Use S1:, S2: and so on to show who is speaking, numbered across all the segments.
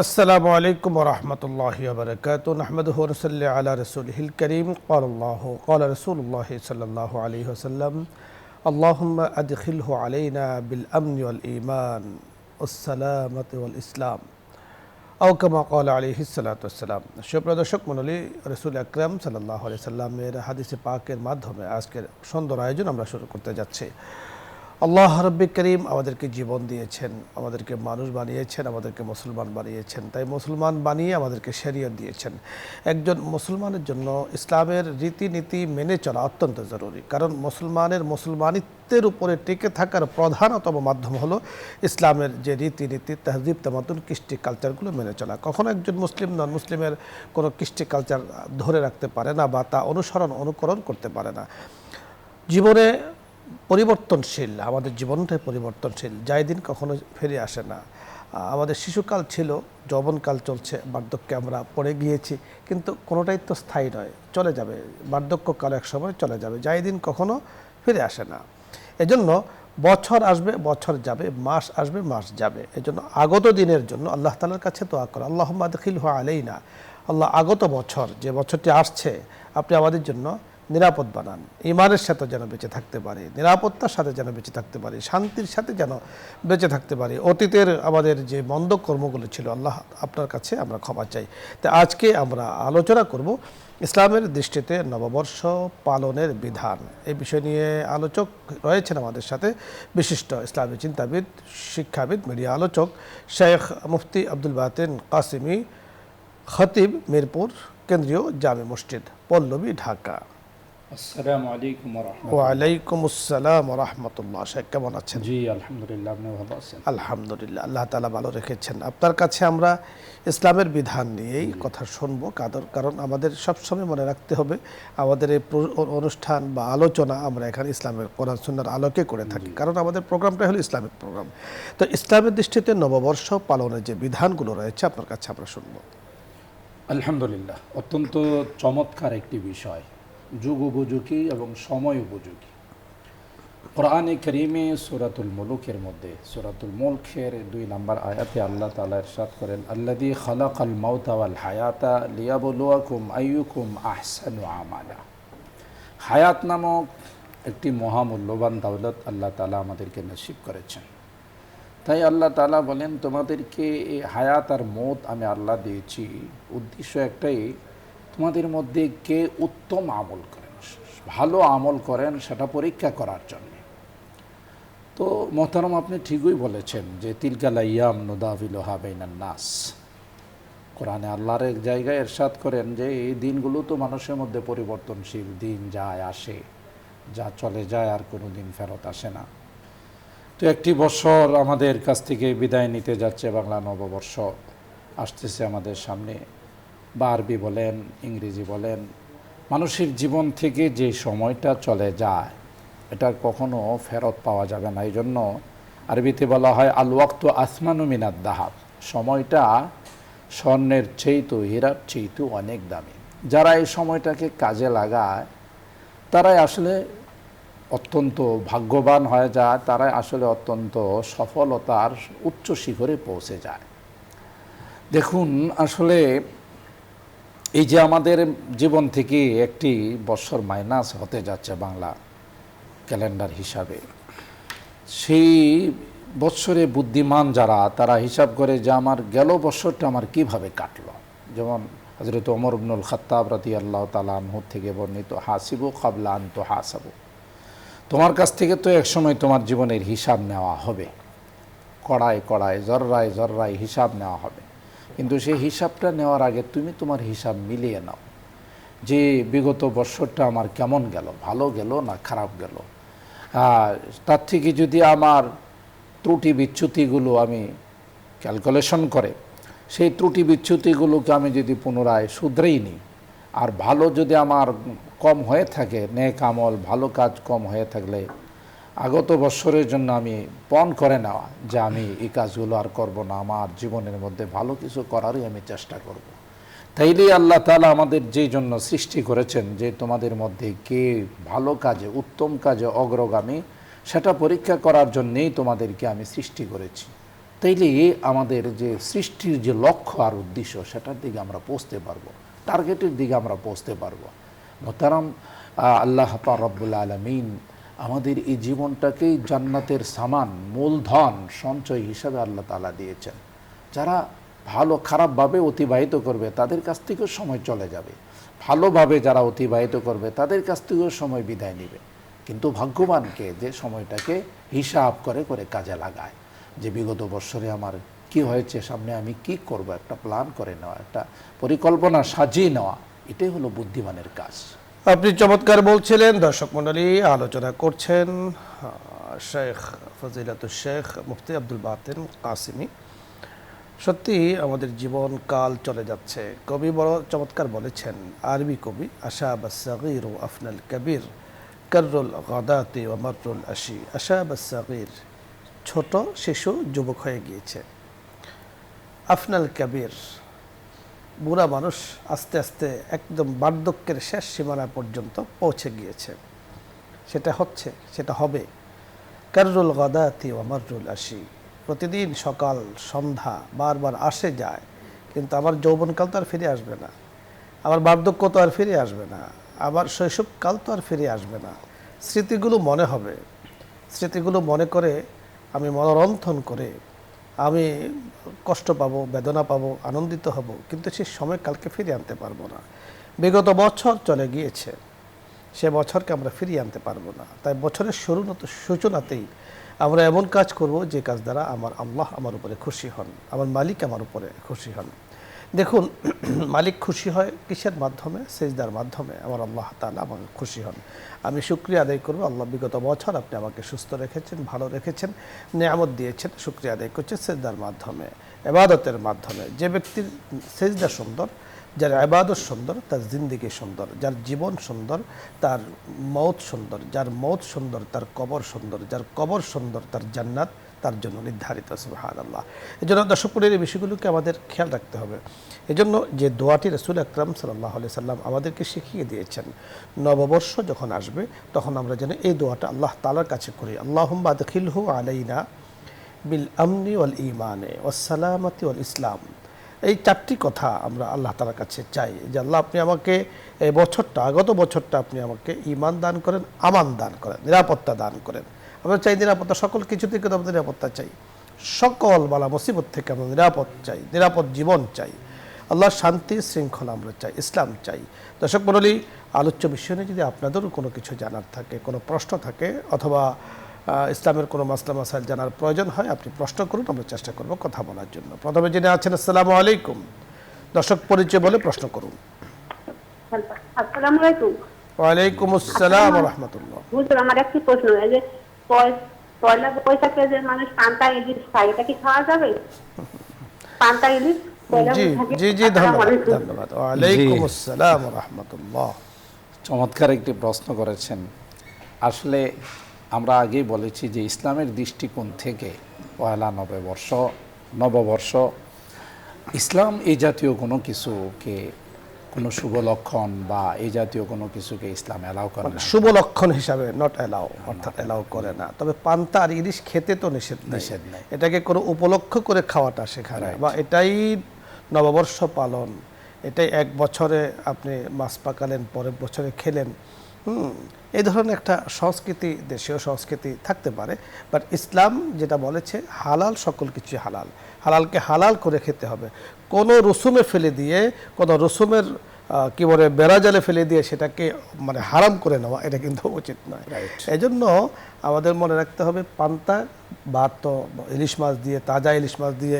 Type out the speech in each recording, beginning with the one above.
S1: আসসালামু আলাইকুম ওয়া রাহমাতুল্লাহি ওয়া বারাকাতুহু নাহমাদুহু ওয়া নুসাল্লি আলা রাসূলিহিল কারীম ক্বালা রাসূলুল্লাহ সাল্লাল্লাহু আলাইহি ওয়াসাল্লাম আল্লাহুম্মা আদখিলহু আলাইনা বিল আমনি ওয়াল ঈমান ওয়াস সালামাতি ওয়াল ইসলাম আও কামা ক্বালা আলাইহিস সালাতু ওয়াস সালাম। সুপ্রিয় দর্শক মণ্ডলী, রাসূল আকরাম সাল্লাল্লাহু আলাইহি সাল্লামের হাদিসে পাকের মাধ্যমে আজকের সুন্দর আয়োজন আমরা শুরু করতে যাচ্ছি। আল্লাহ রাব্বুল করিম আমাদেরকে জীবন দিয়েছেন, আমাদেরকে মানুষ বানিয়েছেন, আমাদেরকে মুসলমান বানিয়েছেন। তাই মুসলমান বানিয়ে আমাদেরকে শরিয়ত দিয়েছেন। একজন মুসলমানের জন্য ইসলামের রীতিনীতি মেনে চলা অত্যন্ত জরুরি, কারণ মুসলমানিত্বের উপরে টিকে থাকার প্রধানতম মাধ্যম হলো ইসলামের যে রীতিনীতি, তাহজিব, তামাদ্দুন, কৃষ্টি কালচারগুলো মেনে চলা। কখনো একজন মুসলিম নন মুসলিমের কোনো কৃষ্টি কালচার ধরে রাখতে পারে না বা তা অনুকরণ করতে পারে না। জীবনে পরিবর্তনশীল, আমাদের জীবনটাই পরিবর্তনশীল, যাই দিন কখনো ফিরে আসে না। আমাদের শিশুকাল ছিল, যৌবনকাল চলছে, বার্ধক্যে আমরা পড়ে গিয়েছি, কিন্তু কোনোটাই তো স্থায়ী নয়, চলে যাবে। বার্ধক্যকাল এক সময় চলে যাবে, যাই দিন কখনো ফিরে আসে না। এজন্য বছর আসবে, বছর যাবে, মাস আসবে, মাস যাবে। এজন্য আগত দিনের জন্য আল্লাহ তাআলার কাছে দোয়া করো, আল্লাহুম্মা আদখিলহু আলাইনা, আল্লাহ আগত বছর, যে বছরটি আসছে, আপনি আমাদের জন্য নিরাপদ বানান। ঈমানের সাথে যেন বেঁচে থাকতে পারি, নিরাপত্তার সাথে যেন বেঁচে থাকতে পারি, শান্তির সাথে যেন বেঁচে থাকতে পারি। অতীতের আমাদের যে মন্দ কর্মগুলো ছিল, আল্লাহ আপনার কাছে আমরা ক্ষমা চাই। তো আজকে আমরা আলোচনা করব ইসলামের দৃষ্টিতে নববর্ষ পালনের বিধান। এই বিষয় নিয়ে আলোচক রয়েছেন আমাদের সাথে বিশিষ্ট ইসলামী চিন্তাবিদ, শিক্ষাবিদ, মিডিয়া আলোচক শেখ মুফতি আব্দুল বাতেন কাসিমি, খতিব, মিরপুর কেন্দ্রীয় জামে মসজিদ, পল্লবী, ঢাকা।
S2: আসসালামু আলাইকুম ওয়া রাহমাতুল্লাহ।
S1: ওয়ালাইকুম আসসালাম ওয়া রাহমাতুল্লাহ। শেখ কেমন আছেন?
S2: জি আলহামদুলিল্লাহ, আপনি ভালো আছেন?
S1: আলহামদুলিল্লাহ, আল্লাহ তাআলা ভালো রেখেছেন। আপনার কাছে আমরা ইসলামের বিধান নিয়েই কথা শুনবো, কারণ আমাদের সবসময় মনে রাখতে হবে আমাদের এই অনুষ্ঠান বা আলোচনা আমরা এখানে ইসলামের কোরআন সুন্নাহর আলোকে করে থাকি, কারণ আমাদের প্রোগ্রামটা হলো ইসলামিক প্রোগ্রাম। তো ইসলামের দৃষ্টিতে নববর্ষ পালনের যে বিধানগুলো রয়েছে আপনার কাছে আমরা শুনবো।
S2: আলহামদুলিল্লাহ, অত্যন্ত চমৎকার একটি বিষয়, যুগ উপযোগী এবং সময় উপযোগী। কোরআনে কারীমে সূরাতুল মুলুকের মধ্যে সূরাতুল মুলকের 2 নম্বর আয়াতে আল্লাহ তাআলা ইরশাদ করেন, আল্লাযী খালাকাল মাউতা ওয়াল হায়াতা লিয়াবলুয়াকুম আইয়ুকুম আহসানু আমালা। হায়াত নামক একটি মহামূল্যবান দৌলত আল্লাহ তাআলা আমাদেরকে নসিব করেছেন। তাই আল্লাহ তাআলা বলেন, তোমাদেরকে এই হায়াত আর মওত আমি আল্লাহ দিয়েছি, উদ্দেশ্য একটাই, তোমাদের মধ্যে কে উত্তম আমল করেন, ভালো আমল করেন, সেটা পরীক্ষা করার জন্য। তো মোহতারাম, আপনি ঠিকই বলেছেন যে তিলকাল আইয়াম নুদাবিলুহা বাইনান নাস। কোরআনে আল্লাহর এক জায়গায় ইরশাদ করেন যে এই দিনগুলো তো মানুষের মধ্যে পরিবর্তনশীল, দিন যায় আসে, যা চলে যায় আর কোনো দিন ফেরত আসে না। তো একটি বছর আমাদের কাছ থেকে বিদায় নিতে যাচ্ছে, বাংলা নববর্ষ আসতেছে আমাদের সামনে। বা আরবি বলেন, ইংরেজি বলেন, মানুষের জীবন থেকে যে সময়টা চলে যায় এটা কখনো ফেরত পাওয়া যাবে না। এই জন্য আরবিতে বলা হয় আল ওয়াক্তু আসমানু মিনাদ দাহাব, সময়টা স্বর্ণের চেয়েও, হীরার চেয়েও অনেক দামি। যারা এই সময়টাকে কাজে লাগায় তারাই আসলে অত্যন্ত ভাগ্যবান হয়ে যায়, তারাই আসলে অত্যন্ত সফলতার উচ্চ শিখরে পৌঁছে যায়। দেখুন, আসলে এই যে আমাদের জীবন থেকে একটি বছর মাইনাস হতে যাচ্ছে বাংলা ক্যালেন্ডার হিসাবে, সেই বছরে বুদ্ধিমান যারা, তারা হিসাব করে যে আমার গেল বছরটা আমার কিভাবে কাটলো। যেমন হযরত ওমর ইবনুল খাত্তাব রাদিয়াল্লাহু তাআলা আনহু থেকে বর্ণিত, হাসিবু ক্বাবলা আন তুহাসাবু, তোমার কাছ থেকে তো একসময় তোমার জীবনের হিসাব নেওয়া হবে, কড়ায় কড়ায়, জর্রায় জর্রায় হিসাব নেওয়া হবে। কিন্তু সেই হিসাবটা নেওয়ার আগে তুমি তোমার হিসাব মিলিয়ে নাও যে বিগত বছরটা আমার কেমন গেল, ভালো গেল না খারাপ গেল। তার থেকে যদি আমার ত্রুটি বিচ্যুতিগুলো আমি ক্যালকুলেশন করে, সেই ত্রুটি বিচ্যুতিগুলোকে আমি যদি পুনরায় শুধরেই নিই, আর ভালো যদি আমার কম হয়ে থাকে, নেক আমল ভালো কাজ কম হয়ে থাকলে আগত বৎসরের জন্য আমি পণ করে নেওয়া যে আমি এই কাজগুলো আর করব না, আমার জীবনের মধ্যে ভালো কিছু করারই আমি চেষ্টা করব। তাইলেই আল্লাহ তাআলা আমাদের যেই জন্য সৃষ্টি করেছেন যে তোমাদের মধ্যে কে ভালো কাজে, উত্তম কাজে অগ্রগামী, সেটা পরীক্ষা করার জন্যেই তোমাদেরকে আমি সৃষ্টি করেছি। তাইলে আমাদের যে সৃষ্টির যে লক্ষ্য আর উদ্দেশ্য সেটার দিকে আমরা পৌঁছতে পারবো, টার্গেটের দিকে আমরা পৌঁছতে পারবো। মোহতারাম, আল্লাহ পাক রব্বুল আলামিন আমাদের এই জীবনটাকেই জান্নাতের সামান, মূলধন, সঞ্চয় হিসাবে আল্লাহ তাআলা দিয়েছেন। যারা ভালো খারাপভাবে অতিবাহিত করবে তাদের কাছ থেকেও সময় চলে যাবে, ভালোভাবে যারা অতিবাহিত করবে তাদের কাছ থেকেও সময় বিদায় নেবে। কিন্তু ভাগ্যবানকে যে সময়টাকে হিসাব করে করে কাজে লাগায়, যে বিগত বছরে আমার কি হয়েছে, সামনে আমি কি করব, একটা প্ল্যান করে নেওয়া, একটা পরিকল্পনা সাজিয়ে নেওয়া, এটাই হলো বুদ্ধিমানের কাজ।
S1: আপনি চমৎকার বলছিলেন। দর্শক মণ্ডলী, আলোচনা করছেন শেখ ফজিলাতুল শেখ মুফতি আব্দুল বাতেন কাসিমি। সত্যি আমাদের জীবন কাল চলে যাচ্ছে। কবি বড় চমৎকার বলেছেন, আরবি কবি, আশাবা সাগীর ও আফনাল কবির কাররুল গাদাতি ওয়া মাররুল আশি। আশাবা সাগীর, ছোট শিশু যুবক হয়ে গিয়েছে। আফনাল কবির, বুড়া মানুষ আস্তে আস্তে একদম বার্ধক্যের শেষ সীমানা পর্যন্ত পৌঁছে গিয়েছে। সেটা হচ্ছে, সেটা হবে। কাররুল গাদাতি ওয়া মাররুল আশি, প্রতিদিন সকাল সন্ধ্যা বারবার আসে যায়, কিন্তু আমার যৌবনকাল তো আর ফিরে আসবে না, আমার বার্ধক্য তো আর ফিরে আসবে না, আমার শৈশবকাল তো আর ফিরে আসবে না। স্মৃতিগুলো মনে হবে, স্মৃতিগুলো মনে করে আমি মনোরন্থন করে আমি কষ্ট পাবো, বেদনা পাবো, আনন্দিত হব, কিন্তু সেই সময়কালকে ফিরিয়ে আনতে পারবো না। বিগত বছর চলে গিয়েছে, সে বছরকে আমরা ফিরিয়ে আনতে পারবো না। তাই বছরের সূচনাতেই আমরা এমন কাজ করব যে কাজ দ্বারা আমার আল্লাহ আমার উপরে খুশি হন, আমার মালিক আমার উপরে খুশি হন। দেখুন, মালিক খুশি হয় কিসের মাধ্যমে? সেজদার মাধ্যমে। আমার আল্লাহ তাআলা আমাকে খুশি হন। আমি শুকরিয়া আদায় করব, আল্লাহ বিগত বছর আপনি আমাকে সুস্থ রেখেছেন, ভালো রেখেছেন, নেয়ামত দিয়েছেন, শুকরিয়া আদায় করছে সেজদার মাধ্যমে, ইবাদতের মাধ্যমে। যে ব্যক্তির সেজদা সুন্দর, যার ইবাদত সুন্দর, তার জিন্দেগি সুন্দর, যার জীবন সুন্দর, তার মওত সুন্দর, যার মওত সুন্দর, তার কবর সুন্দর, যার কবর সুন্দর, তার জান্নাত তার জন্য নির্ধারিত। সুবহানাল্লাহ। এই জন্য দর্শকপুরের এই বিষয়গুলোকে আমাদের খেয়াল রাখতে হবে। এজন্য যে দোয়াটি রাসূল আকরাম সাল্লাল্লাহু আলাইহি সাল্লাম আমাদেরকে শিখিয়ে দিয়েছেন, নববর্ষ যখন আসবে তখন আমরা যেন এই দোয়াটা আল্লাহ তাআলার কাছে করি। আল্লাহুম্মা আদখিলহু আলাইনা বিল আমনি ওয়াল ঈমানে ওয়াস সালামাতি ওয়াল ইসলাম। এই চারটি কথা আমরা আল্লাহ তাআলার কাছে চাই, যে আল্লাহ আপনি আমাকে এই বছরটা, আগত বছরটা আপনি আমাকে ঈমান দান করেন, আমান দান করেন, নিরাপত্তা দান করেন। আমরা চাই নিরাপত্তা, সকল কিছু থেকে আমরা নিরাপত্তা চাই, সকল বালা মুসিবত থেকে আমরা নিরাপদ চাই, নিরাপদ জীবন চাই, আল্লাহর শান্তি শৃঙ্খলা আমরা চাই, ইসলাম চাই। দর্শক মণ্ডলী, আলোচ্য বিষয় নিয়ে যদি আপনাদেরও কোনো কিছু জানার থাকে, কোনো প্রশ্ন থাকে, অথবা ইসলামের কোনো মাসলা মাসাইল জানার প্রয়োজন হয়, আপনি প্রশ্ন করুন, আমরা চেষ্টা করব কথা বলার জন্য। প্রথমে যিনি আছেন, আসসালামু আলাইকুম। দর্শক পরিচয় বলে প্রশ্ন করুন।
S3: আসসালামু আলাইকুম।
S1: ওয়ালাইকুম আসসালাম ওয়া রাহমাতুল্লাহ।
S3: হুজুর, আমার একটি প্রশ্ন, এই যে পয়লা বৈশাখে যে মানুষ পান্তা ইলিশ খায়, এটা কি খাওয়া যাবে? পান্তা ইলিশ
S1: জি জি, ধন্যবাদ। ওয়ালাইকুম আসসালাম ওয়া রাহমাতুল্লাহ।
S2: চমৎকার একটি প্রশ্ন করেছেন। আসলে আমরা আগেই বলেছি যে ইসলামের দৃষ্টিকোণ থেকে পয়লা নববর্ষ, ইসলাম এই জাতীয় কোনো কিছুকে, কোনো শুভ লক্ষণ বা এই জাতীয় কোনো কিছুকে ইসলাম এলাও করে না।
S1: শুভ লক্ষণ হিসাবে নট এলাও, অর্থাৎ এলাও করে না। তবে পান্তা আর ইলিশ খেতে তো নিষেধ নেই। এটাকে কোনো উপলক্ষ করে খাওয়াটা সেখানে, বা এটাই নববর্ষ পালন, এটাই এক বছরে আপনি মাছ পাকালেন, পরের বছরে খেলেন, এই ধরনের একটা সংস্কৃতি, দেশীয় সংস্কৃতি থাকতে পারে। বাট ইসলাম যেটা বলেছে, হালাল সকল কিছু হালাল, হালালকে হালাল করে খেতে হবে। কোনো রসুমে ফেলে দিয়ে, কোনো রসুমের কি বলে বেড়াজালে ফেলে দিয়ে সেটাকে মানে হারাম করে নেওয়া, এটা কিন্তু উচিত নয়। এই জন্য আমাদের মনে রাখতে হবে, পান্তা ভাত তো ইলিশ মাছ দিয়ে, তাজা ইলিশ মাছ দিয়ে,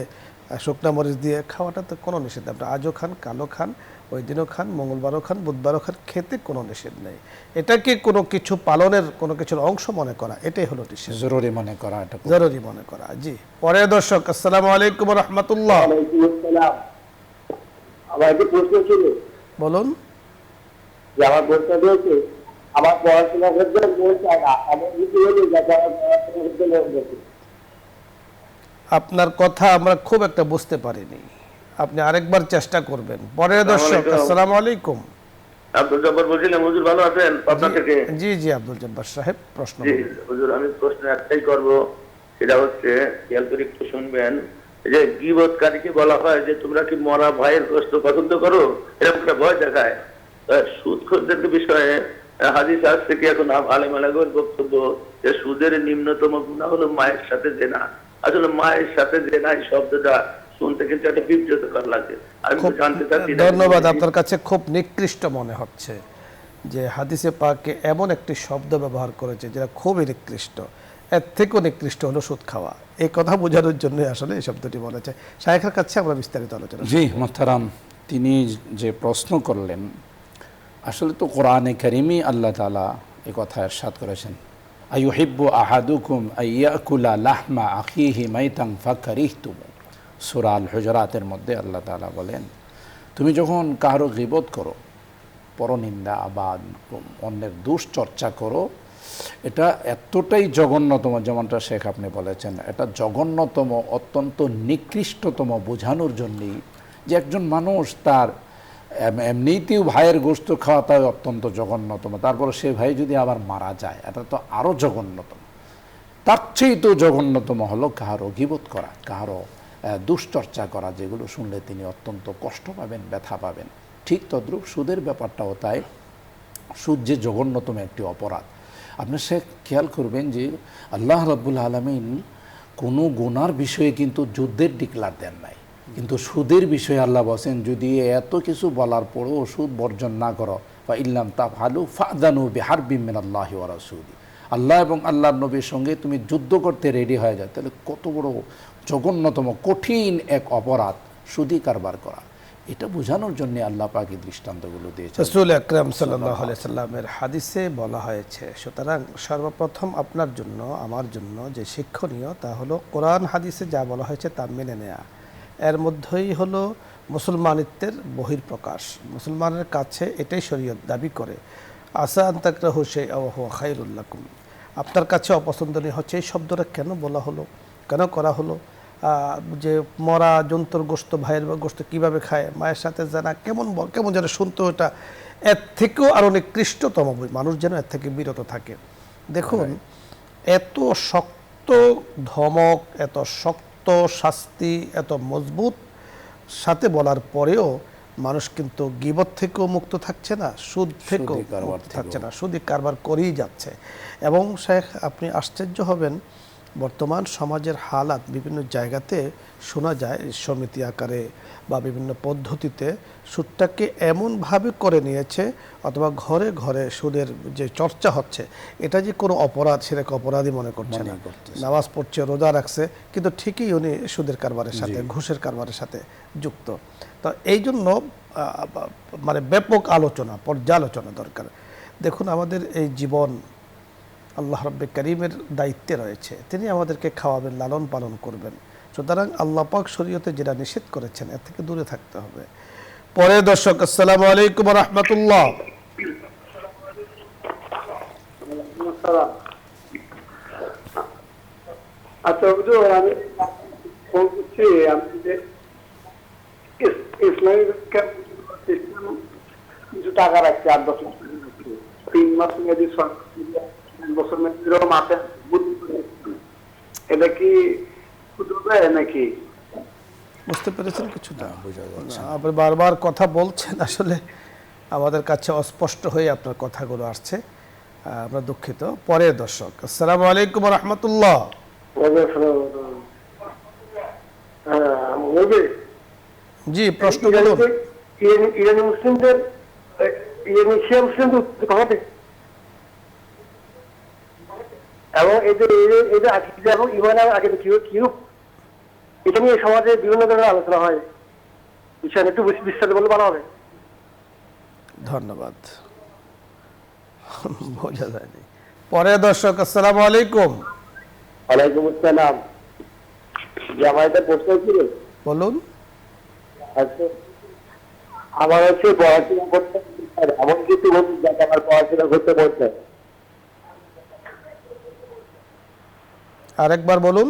S1: শুকনা মরিচ দিয়ে খাওয়াটা তো কোনো নিষেধ নেই। আপনি আজও খান, কালো খান, ওই দিনও খান, মঙ্গলবারও খান, বুধবারও খান, খেতে কোনো নিষেধ নেই। এটাকে কোনো কিছু পালনের, কোনো কিছুর অংশ মনে করা, এটাই হলো নিষেধ,
S2: জরুরি মনে করা, এটা
S1: জরুরি মনে করা। জি, পরে দর্শক, আসসালামু আলাইকুম ওয়া রাহমাতুল্লাহ।
S4: ওয়ালাইকুম আসসালাম। আমার একটা প্রশ্ন ছিল।
S1: বলুন।
S4: যে আমার প্রশ্ন হচ্ছে, আমার পড়াশোনা করতে মন চায় না, আমার কিছু হলে যাতে আমার পড়াশোনা করতে মন চায়।
S1: আপনার কথা আমরা খুব একটা বুঝতে পারিনি, আপনি আরেকবার চেষ্টা করবেন। পরে দর্শক, আসসালামু আলাইকুম।
S5: আব্দুল জব্বার বলছিলাম, হুজুর ভালো আছেন? পাবনা থেকে।
S1: জি জি, আব্দুল জব্বার সাহেব, প্রশ্ন।
S5: জি হুজুর, আমি প্রশ্ন একটাই করব, সেটা হচ্ছে, খেয়াল করে একটু শুনবেন। এই যে গীবতকারীকে বলা হয় যে তোমরা কি মরা ভাইয়ের গোশত পছন্দ করো, এরকম একটা ভয় দেখায়। সুদখোরদের বিষয়ে হাদিস আসছে কি এখন আলেম আলেমের বক্তব্য যে সুদের নিম্নতম গুনাহ হলো মায়ের সাথে জেনা। আসলে মায়ের সাথে জেনা এই শব্দটা শুনতে কিন্তু একটা বিব্রতকর লাগে। আমি তো জানতে চাচ্ছি
S1: ধন্যবাদ। আপনার কাছে খুব নিকৃষ্ট মনে হচ্ছে যে হাদিসে পাকে এমন একটি শব্দ ব্যবহার করেছে যেটা খুবই নিকৃষ্ট। এর থেকেও নিকৃষ্ট হলো সুদ খাওয়া। এই কথা বোঝানোর জন্য আসলে এই শব্দটি বলেছে। শায়েখের কাছে আমরা বিস্তারিত আলোচনা।
S2: জি মোহতারাম, তিনি যে প্রশ্ন করলেন, আসলে তো কোরআনে কারিমে আল্লাহ তাআলা এই কথা ইরশাদ করেছেন, আইয়ুহিব্বু আহাদুকুম আইয়াকুলা লাহমা আখিহি মাইতান ফাকারিহতুম। সূরা আল হুজুরাতের মধ্যে আল্লাহ তাআলা বলেন, তুমি যখন কারো গীবত করো, পরনিন্দা বা অন্যের দুশ্চর্চা করো, এটা এতটাই জঘন্যতম, যেমনটা শেখ আপনি বলেছেন, এটা জঘন্যতম, অত্যন্ত নিকৃষ্টতম বোঝানোর জন্যই যে একজন মানুষ তার এমনিতেও ভাইয়ের গোশত খাওয়াটাই অত্যন্ত জঘন্যতম, তারপরে সে ভাই যদি আবার মারা যায়, এটা তো আরও জঘন্যতম। তার চেয়ে তো জঘন্যতম হলো কাহারও গীবত করা, কাহারও দুশ্চর্চা করা, যেগুলো শুনলে তিনি অত্যন্ত কষ্ট পাবেন, ব্যথা পাবেন। ঠিক তদ্রূপ সুদের ব্যাপারটাও তাই। সুদ যে জঘন্যতম একটি অপরাধ। আপনি সে খেয়াল করবেন যে আল্লাহ রাব্বুল আলামিন কোনো গুনার বিষয়ে কিন্তু যুদ্ধের ডিক্লার দেন নাই, কিন্তু সুদের বিষয়ে আল্লাহ বলেন, যদি এত কিছু বলার পরেও সুদ বর্জন না করো, বা ইল্লাম তাফআলু ফাআযানু বিহারবিম মিনাল্লাহি ওয়া রাসূলি, আল্লাহ এবং আল্লাহর নবীর সঙ্গে তুমি যুদ্ধ করতে রেডি হয়ে যাও, তাহলে কত বড় জঘন্যতম কঠিন এক অপরাধ সুদি কারবার করা। এটা বোঝানোর জন্য আল্লাহ পাক এই দৃষ্টান্তগুলো দিয়েছেন।
S1: রাসূল আকরাম সাল্লাল্লাহু আলাইহি সাল্লামের হাদিসে বলা হয়েছে, সুতরাং সর্বপ্রথম আপনার জন্য আমার জন্য যে শিক্ষণীয় তা হলো কোরআন হাদিসে যা বলা হয়েছে তা মেনে নেয়া। এর মধ্যেই হলো মুসলমানিত্বের বহির্প্রকাশ। মুসলমানের কাছে এটাই শরীয়ত দাবি করে, আসা আন তাকরাহু শাইআন ওয়া হুয়া খায়রুল লাকুম। আপনার কাছে অপছন্দনীয় হচ্ছে এই শব্দটা কেন বলা হলো, কেন করা হলো? যে মরা জন্তুর গোশত, ভাইয়ের গোশত কীভাবে খায়, মায়ের সাথে জানা, কেমন যেন শুনতে, ওটা এর থেকেও আরও নিকৃষ্টতম। মানুষ যেন এর থেকে বিরত থাকে। দেখুন, এত শক্ত ধমক, এত শক্ত শাস্তি, এত মজবুত সাথে বলার পরেও মানুষ কিন্তু গীবত থেকেও মুক্ত থাকছে না, সুদ থেকেও মুক্ত থাকছে না, সুদি কারবার করেই যাচ্ছে। এবং শেখ, আপনি আশ্চর্য হবেন, বর্তমান সমাজের হালাত বিভিন্ন জায়গাতে শোনা যায়, সমিতি আকারে বা বিভিন্ন পদ্ধতিতে সুদটাকে এমনভাবে করে নিয়েছে, অথবা ঘরে ঘরে সুদের যে চর্চা হচ্ছে, এটা যে কোনো অপরাধ, সেটাকে অপরাধী মনে করছে না। নামাজ পড়ছে, রোজা রাখছে, কিন্তু ঠিকই উনি সুদের কারবারের সাথে, ঘুষের কারবারের সাথে যুক্ত। তো এই জন্য মানে ব্যাপক আলোচনা, পর্যালোচনা দরকার। দেখুন, আমাদের এই জীবন আল্লাহ রাব্বে কারীমের দায়িত্বে রয়েছে, তিনি আমাদেরকে খাওয়াবেন, লালন পালন করবেন। সুতরাং আল্লাহ পাক শরীয়তে যেটা নিষেধ করেছেন এর থেকে দূরে থাকতে হবে। পরে দর্শক, আসসালামু আলাইকুম ওয়া রাহমাতুল্লাহ।
S6: আচ্ছা হুজুর, আমি ফোন করছি, আমি যে ইসলামী ব্যাংকের কিছু টাকা রাখছি, 8-10 লাখ টাকা রাখছি, 3 মাস মেয়াদি, 1 বছর মেয়াদি মাসে, এটা কি হবে নাকি?
S1: বুঝতে পেরেছেন কিছুটা? আপনি বারবার কথা বলছেন, আসলে আমাদের কাছে অস্পষ্ট হয়ে আপনার কথাগুলো আসছে, আমরা দুঃখিত। পরের দর্শক, আসসালামু আলাইকুম ওয়া রাহমাতুল্লাহ। জি, প্রশ্ন বলুন।
S6: ইরানি মুসলিমদের, শিয়া মুসলিমদের কথা, এবং এদের আকীদা এবং ঈমানের আকীদা কিরূপ, এটা নিয়ে সমাজে বিভিন্ন ধরনের আলোচনা হয়, বিষয়টা একটু বিস্তারিত বলে ভালো হবে।
S1: ধন্যবাদ। বোঝা যায়নি। পরে দর্শক, আসসালামু আলাইকুম।
S4: ওয়ালাইকুম আসসালাম। জামাইতে প্রশ্ন ছিল,
S1: বলুন।
S4: আচ্ছা, আমার হচ্ছে পড়াশোনা করতে, এমন কিছু বলুন যাতে আমার পড়াশোনা করতে বলছে।
S1: আরেকবার বলুন।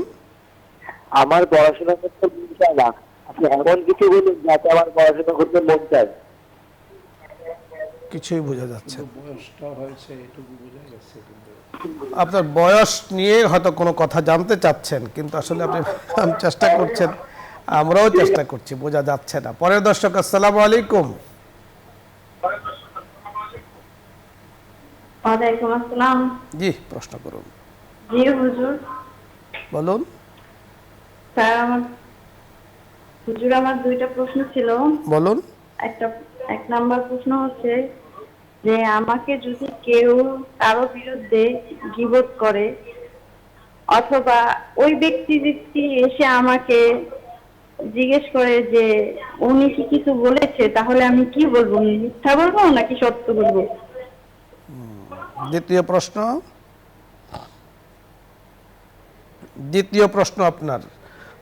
S4: আমার পড়াশোনা করতে মন চায় না, আপনি এমন কিছু বলুন যাতে আমার পড়াশোনা করতে মন চায়।
S1: কিছুই বোঝা যাচ্ছে।
S2: বয়সটা হয়েছে, এটুকু বোঝা গেছে।
S1: আপনার বয়স নিয়ে হয়তো কোনো কথা জানতে চাচ্ছেন, কিন্তু আসলে আপনি চেষ্টা করছেন আমরাও চেষ্টা করছি, বোঝা যাচ্ছে না। পরের দর্শক, আসসালামু আলাইকুম।
S3: ওয়ালাইকুম আসসালাম।
S1: জি, প্রশ্ন করুন।
S3: জি হুজুর।
S1: বলুন।
S3: স্যার হুজুর আমার দুইটা প্রশ্ন ছিল।
S1: বলুন।
S3: এক নাম্বার প্রশ্ন হচ্ছে যে আমাকে যদি কেউ কারো বিরুদ্ধে গীবত করে অথবা ওই ব্যক্তি এসে আমাকে জিজ্ঞেস করে যে উনি কি কিছু বলেছে, তাহলে আমি কি বলবো? মিথ্যা বলবো নাকি সত্য বলবো?
S1: দ্বিতীয় প্রশ্ন আপনার।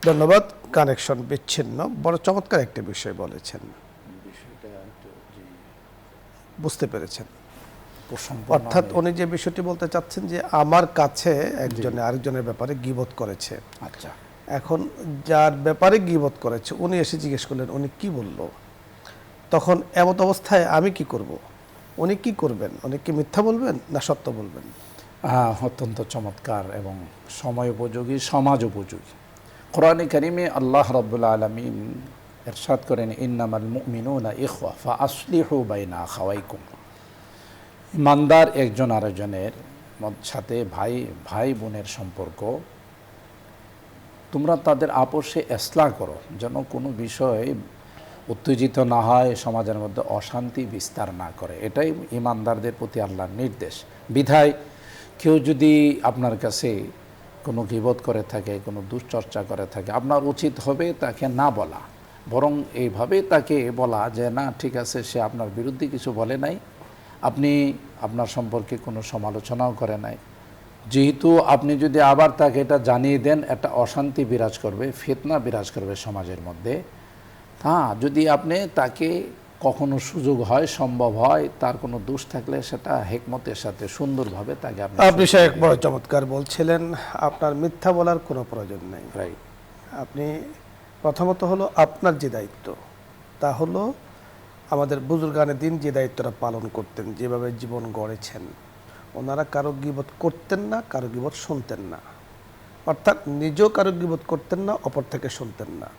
S1: ধন্যবাদ। কানেকশন বিচ্ছিন্ন। বড় চমৎকার একটা বিষয় বলেছেন, বুঝতে পেরেছেন। অর্থাৎ উনি যে বিষয়টি বলতে চাচ্ছেন যে আমার কাছে একজনে আরেকজনের ব্যাপারে গীবত করেছে।
S2: আচ্ছা,
S1: এখন যার ব্যাপারে গীবত করেছে উনি এসে জিজ্ঞেস করলেন উনি কি বলল, তখন এমত অবস্থায় আমি কি করব? উনি কি করবেন? উনি কি মিথ্যা বলবেন না সত্য বলবেন?
S2: অত্যন্ত চমৎকার এবং সময় উপযোগী, সমাজ উপযোগী। কোরআনে কারিমে আল্লাহ রাব্বুল আলামিন ইরশাদ করেন, ইন্নামাল মুমিনুনা ইখওয়া ফাআসলিহু বাইনা আখাওয়াইকুম। ইমানদার একজন আরেকজনের সাথে ভাই বোনের সম্পর্ক, তোমরা তাদের আপোষে ইসলাহ করো, যেন কোনো বিষয় উত্তেজিত না হয়, সমাজের মধ্যে অশান্তি বিস্তার না করে। এটাই ইমানদারদের প্রতি আল্লাহর নির্দেশ। বিধায় কেউ যদি আপনার কাছে কোনো গীবত করে থাকে, কোনো দুশ্চর্চা করে থাকে, আপনার উচিত হবে তাকে না বলা, বরং এইভাবে তাকে বলা যে না, ঠিক আছে, সে আপনার বিরুদ্ধে কিছু বলে নাই, আপনি আপনার সম্পর্কে কোনো সমালোচনাও করে নাই। যেহেতু আপনি যদি আবার তাকে এটা জানিয়ে দেন, একটা অশান্তি বিরাজ করবে, ফিতনা বিরাজ করবে সমাজের মধ্যে। হ্যাঁ, যদি আপনি তাকে কখনো সুযোগ হয়, সম্ভব হয়, তার কোনো দোষ থাকলে সেটা হিকমতের সাথে সুন্দরভাবে তাকে
S1: আপনি শেখ বড় চমৎকার বলছিলেন। আপনার মিথ্যা বলার কোনো প্রয়োজন নেই।
S2: রাইট।
S1: আপনি প্রথমত হলো আপনার যে দায়িত্ব, তা হলো আমাদের বুজুর্গানে দিন যে দায়িত্বটা পালন করতেন, যেভাবে জীবন গড়েছেন, ওনারা কারো গীবত করতেন না, কারো গীবত শুনতেন না। অর্থাৎ নিজেও কারো গীবত করতেন না, অপর থেকে শুনতেন না।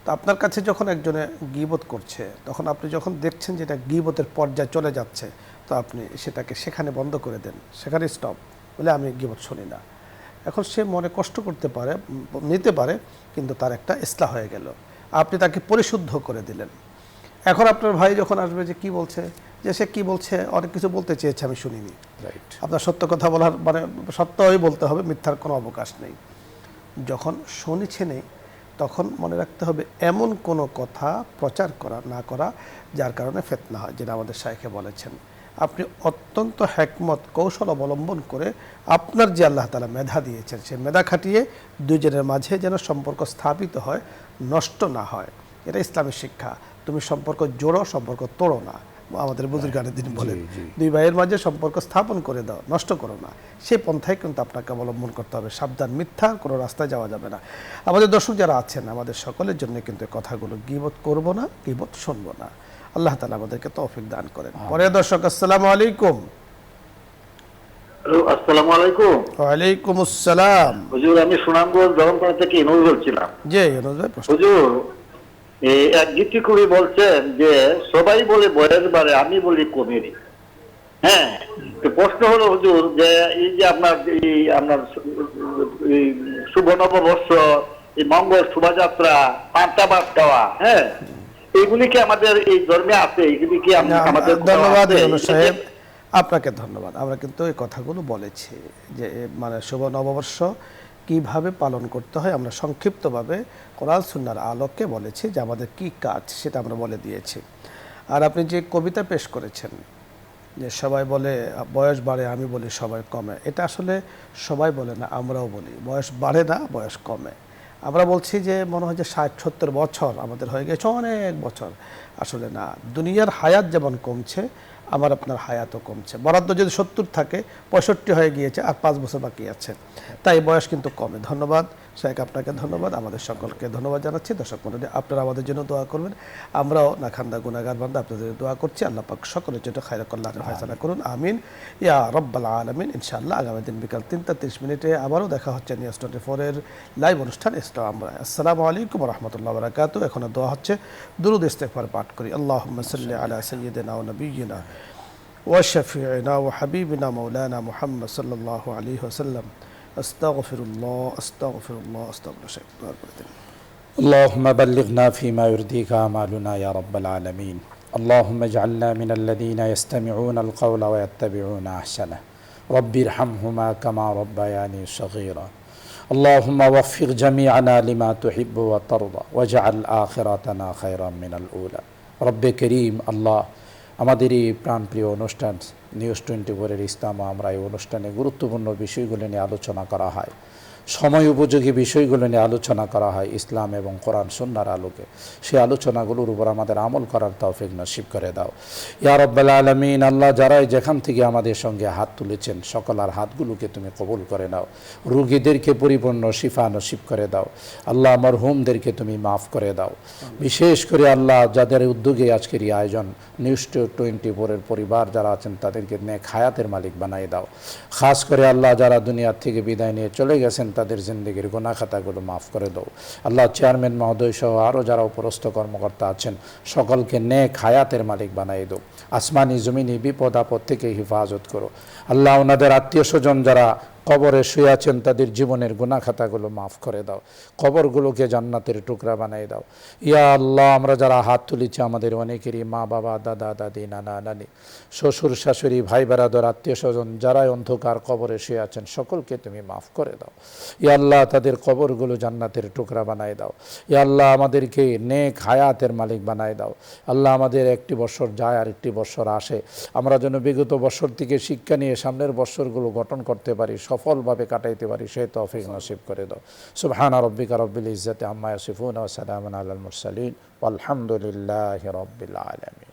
S1: তো আপনার কাছে যখন একজনে গীবত করছে, তখন আপনি যখন দেখছেন যেটা গীবতের পর্যায়ে চলে যাচ্ছে, তো আপনি সেটাকে সেখানে বন্ধ করে দেন, সেখানে স্টপ, বলে আমি গীবত শুনি না। এখন সে মনে কষ্ট করতে পারে, নিতে পারে, কিন্তু তার একটা ইসলাহ হয়ে গেল, আপনি তাকে পরিশুদ্ধ করে দিলেন। এখন আপনার ভাই যখন আসবে যে কি বলছে, যে সে কি বলছে, অনেক কিছু বলতে চেয়েছে আমি শুনিনি,
S2: রাইট।
S1: আপনার সত্য কথা বলার মানে সত্যই বলতে হবে, মিথ্যার কোনো অবকাশ নেই। যখন শুনেছে নেই, তখন মনে রাখতে হবে এমন কোনো কথা প্রচার না করা যার কারণে ফিতনা হয়, যেটা আমাদের শাইখে বলেছেন। আপনি অত্যন্ত হিকমত কৌশল অবলম্বন করে আপনার যে আল্লাহ তাআলা মেধা দিয়েছেন, সেই মেধা খাটিয়ে দুইজনের মাঝে যেন সম্পর্ক স্থাপিত হয়, নষ্ট না হয়। এটা ইসলামের শিক্ষা। তুমি সম্পর্ক জোড়ো, সম্পর্ক তোড়ো না। আমাদের বুজুর্গানের দিন বলেন, দুই ভাইয়ের মাঝে সম্পর্ক স্থাপন করে দাও, নষ্ট করো না। সেই পন্থায় কিন্তু আপনাকে অবলম্বন করতে হবে। সাবধান, মিথ্যা কোনো রাস্তায় যাওয়া যাবে না। আমাদের দর্শক যারা আছেন, আমাদের সকলের জন্য কিন্তু কথাগুলো, গীবত করব না, গীবত শুনবো না। আল্লাহ তাআলা আমাদেরকে তৌফিক দান করেন। পরে দর্শক, আসসালামু আলাইকুম।
S7: আসসালামু আলাইকুম।
S1: ওয়ালাইকুম আসসালাম।
S7: হুজুর, আমি সুনামগঞ্জ জগন্নাথ থেকে ইনুজ বলছিলাম।
S1: জি ইউনুস ভাই, প্রশ্ন।
S7: হুজুর, এক গীতি কবি বলছেন যে সবাই বলে বয়স বাড়ে, আমি বলি কমেনি। হ্যাঁ, তো প্রশ্ন হলো হুজুর, যে এই যে আপনার এই শুভ নববর্ষ, এই মঙ্গল শোভাযাত্রা, পান্তা ভাত খাওয়া, হ্যাঁ, এইগুলি কি আমাদের এই ধর্মে আছে? এগুলি কি আমাদের?
S1: ধন্যবাদ ইউনুস সাহেব, আপনাকে ধন্যবাদ। আমরা কিন্তু এই কথাগুলো বলেছি যে মানে শুভ নববর্ষ কিভাবে পালন করতে হয়, আমরা সংক্ষিপ্তভাবে কোরআন সুন্নাহর আলোকে বলেছি যে আমাদের কি কাজ, সেটা আমরা বলে দিয়েছি। আর আপনি যে কবিতা পেশ করেছেন যে সবাই বলে বয়স বাড়ে, আমি বলি সবাই কমে, এটা আসলে সবাই বলে না, আমরাও বলি বয়স বাড়ে না, বয়স কমে। আমরা বলছি যে মনে হয় যে 60-70 বছর আমাদের হয়ে গেছে, অনেক বছর। আসলে না, দুনিয়ার হায়াত যেমন কমছে, আমার আপনার হায়াতও কমছে। বরাদ্দ যদি 70 থাকে 65 হয়ে গিয়েছে, আর 5 বছর বাকি আছে, তাই বয়স কিন্তু কমে। ধন্যবাদ শেখ, আপনাকে ধন্যবাদ, আমাদের সকলকে ধন্যবাদ জানাচ্ছি। দর্শক মণ্ডলী, আপনারা আমাদের জন্য দোয়া করবেন, আমরাও নাখান্দা গুনাহগার বান্দা আপনাদের দোয়া করছি। আল্লাহ পাক সকলের জন্য খায়রা কল্যাণের ফয়সালা করুন, আমিন ইয়া রাব্বাল আলামিন। ইনশাআল্লাহ আগামী দিন বিকাল 3:30 আবারও দেখা হচ্ছে নিউজ 24 এর লাইভ অনুষ্ঠান ইসলাম আমরা। আসসালামু আলাইকুম ওয়া রাহমাতুল্লাহি ওয়া বারাকাতুহু। এখন দোয়া হচ্ছে, দুরূদ ইস্তিগফার পাঠ করি। আল্লাহুম্মা সাল্লি আলা সাইয়্যিদিনা ওয়া নাবিয়্যিনা ওয়া শাফিঈনা ওয়া হাবিবিনা মাওলানা মুহাম্মদ সাল্লাল্লাহু আলাইহি ওয়াসাল্লাম। আস্তাগফিরুল্লাহ আস্তাগফিরুল্লাহ আস্তাগফিরুল্লাহ।
S2: اللهم بلغنا فيما يرضيك أعمالنا يا رب العالمين. اللهم اجعلنا من الذين يستمعون القول ويتبعون أحسنه. رب ارحمهما كما ربياني صغيرا. اللهم وفق جميعنا لما تحب وترضى واجعل آخرتنا خيرا من الأولى. رب كريم الله আমাদের এই প্রাণপ্রিয় অনুষ্ঠান নিউজ 24 ইসলাম আমরা এই অনুষ্ঠানে গুরুত্বপূর্ণ বিষয়গুলো নিয়ে আলোচনা করা হয়, সময় উপযোগী বিষয়গুলো নিয়ে আলোচনা করা হয় ইসলাম এবং কোরআন সুন্নাহর আলোকে। সেই আলোচনাগুলোর উপর আমাদের আমল করার তৌফিক নসিব করে দাও ইয়া রাব্বাল আলামিন। আল্লাহ, যারাই যেখান থেকে আমাদের সঙ্গে হাত তুলেছেন সকলের হাতগুলোকে তুমি কবুল করে নাও, রোগীদেরকে পরিপূর্ণ শিফা নসিব করে দাও আল্লাহ, মরহুমদেরকে তুমি মাফ করে দাও। বিশেষ করে আল্লাহ, যাদের উদ্যোগে আজকের এই আয়োজন নিউজ 24 পরিবার যারা আছেন তাদেরকে নেক হায়াতের মালিক বানিয়ে দাও। খাস করে আল্লাহ, যারা দুনিয়ার থেকে বিদায় নিয়ে চলে গেছেন তাদের জিন্দেগির গুনাহ খাতাগুলো মাফ করে দাও আল্লাহ। চেয়ারম্যান মহোদয় সহ আরও যারা উপরস্থ কর্মকর্তা আছেন সকলকে নেক হায়াতের মালিক বানিয়ে দাও। আসমানি জমিনি বিপদ আপদ থেকে হেফাজত করো আল্লাহ। ওনাদের আত্মীয় স্বজন যারা কবরে শুয়ে আছেন তাদের জীবনের গুনাহ খাতাগুলো মাফ করে দাও, কবরগুলোকে জান্নাতের টুকরা বানিয়ে দাও ইয়া আল্লাহ। আমরা যারা হাত তুলেছি আমাদের অনেকেরই মা বাবা, দাদা দাদি, নানা নানি, শ্বশুর শাশুড়ি, ভাই বেরাদর, আত্মীয় স্বজন যারা অন্ধকার কবরে শুয়ে আছেন সকলকে তুমি মাফ করে দাও ইয়া আল্লাহ। তাদের কবরগুলো জান্নাতের টুকরা বানিয়ে দাও ইয়া আল্লাহ। আমাদেরকে নেক হায়াতের মালিক বানায় দাও আল্লাহ। আমাদের একটি বছর যায় আর একটি বছর আসে, আমরা যেন বিগত বছর থেকে শিক্ষা নিয়ে সামনের বছরগুলো গঠন করতে পারি, সফলভাবে কাটাইতে পারি, সেই তৌফিক নসিব করে দাও। সুবহানা রাব্বিকা রাব্বিল ইজ্জাতি আম্মা ইয়াসিফুন ওয়া সালামুন আলাল মুরসালিন ওয়ালহামদুলিল্লাহি রাব্বিল আলামিন।